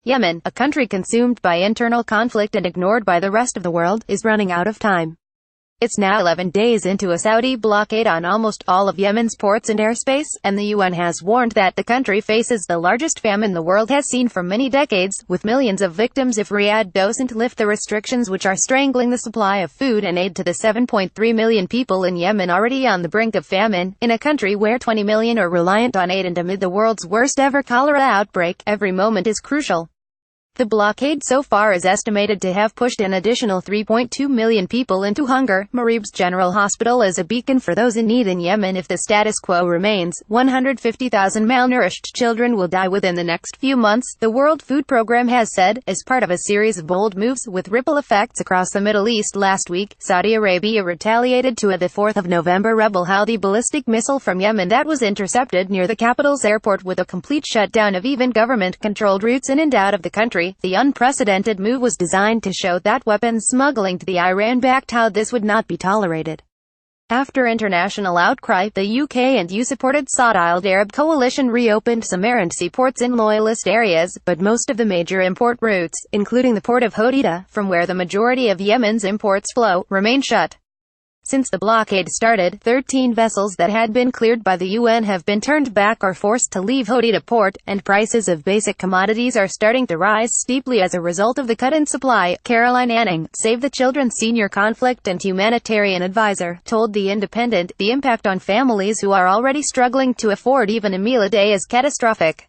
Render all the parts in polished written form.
Yemen, a country consumed by internal conflict and ignored by the rest of the world, is running out of time. It's now 11 days into a Saudi blockade on almost all of Yemen's ports and airspace, and the UN has warned that the country faces the largest famine the world has seen for many decades, with millions of victims if Riyadh doesn't lift the restrictions which are strangling the supply of food and aid to the 7.3 million people in Yemen already on the brink of famine, in a country where 20 million are reliant on aid and amid the world's worst ever cholera outbreak. Every moment is crucial. The blockade so far is estimated to have pushed an additional 3.2 million people into hunger. Marib's General Hospital is a beacon for those in need in Yemen. If the status quo remains, 150,000 malnourished children will die within the next few months, the World Food Programme has said, as part of a series of bold moves with ripple effects across the Middle East. Last week, Saudi Arabia retaliated to the 4th of November rebel Houthi ballistic missile from Yemen that was intercepted near the capital's airport, with a complete shutdown of even government-controlled routes in and out of the country. The unprecedented move was designed to show that weapons smuggling to the Iran-backed Houthis would not be tolerated. After international outcry, the UK and EU-supported Saudi Arab coalition reopened some air and sea ports in loyalist areas, but most of the major import routes, including the port of Hodeida, from where the majority of Yemen's imports flow, remain shut. Since the blockade started, 13 vessels that had been cleared by the UN have been turned back or forced to leave Hodeida port, and prices of basic commodities are starting to rise steeply as a result of the cut in supply. Caroline Anning, Save the Children's senior conflict and humanitarian advisor, told The Independent, the impact on families who are already struggling to afford even a meal a day is catastrophic.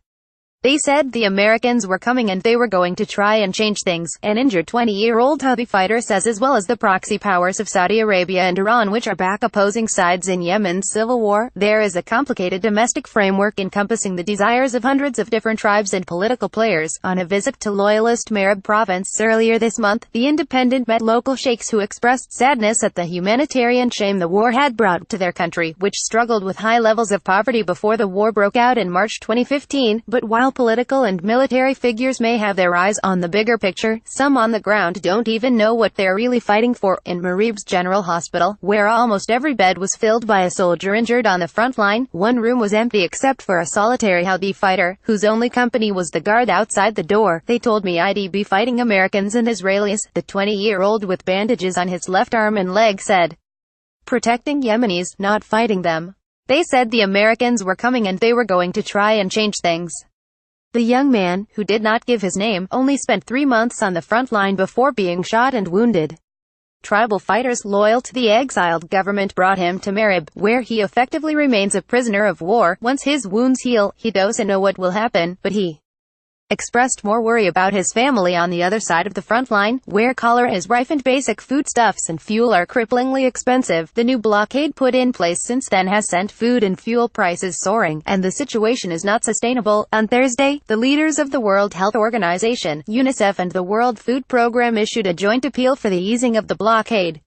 They said the Americans were coming and they were going to try and change things, an injured 20-year-old Houthi fighter says, as well as the proxy powers of Saudi Arabia and Iran, which are back opposing sides in Yemen's civil war. There is a complicated domestic framework encompassing the desires of hundreds of different tribes and political players. On a visit to loyalist Marib province earlier this month, The Independent met local sheikhs who expressed sadness at the humanitarian shame the war had brought to their country, which struggled with high levels of poverty before the war broke out in March 2015. But while political and military figures may have their eyes on the bigger picture, some on the ground don't even know what they're really fighting for. In Marib's General Hospital, where almost every bed was filled by a soldier injured on the front line, one room was empty except for a solitary Houthi fighter, whose only company was the guard outside the door. They told me I'd be fighting Americans and Israelis, the 20-year-old with bandages on his left arm and leg said. Protecting Yemenis, not fighting them. They said the Americans were coming and they were going to try and change things. The young man, who did not give his name, only spent 3 months on the front line before being shot and wounded. Tribal fighters loyal to the exiled government brought him to Marib, where he effectively remains a prisoner of war. Once his wounds heal, he doesn't know what will happen, but he expressed more worry about his family on the other side of the front line, where cholera is rife and basic foodstuffs and fuel are cripplingly expensive. The new blockade put in place since then has sent food and fuel prices soaring, and the situation is not sustainable. On Thursday, the leaders of the World Health Organization, UNICEF, and the World Food Programme issued a joint appeal for the easing of the blockade.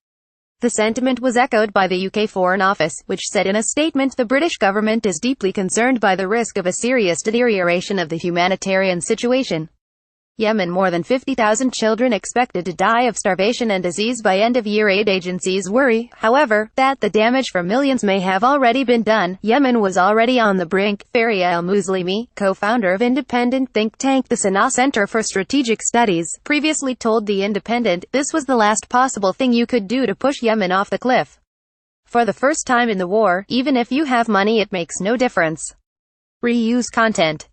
The sentiment was echoed by the UK Foreign Office, which said in a statement the British government is deeply concerned by the risk of a serious deterioration of the humanitarian situation. Yemen, more than 50,000 children expected to die of starvation and disease by end of year. Aid agencies worry, however, that the damage for millions may have already been done. Yemen was already on the brink. Faria al-Muslimi, co-founder of independent think tank the Sanaa Center for Strategic Studies, previously told The Independent, this was the last possible thing you could do to push Yemen off the cliff. For the first time in the war, even if you have money, it makes no difference. Reuse content.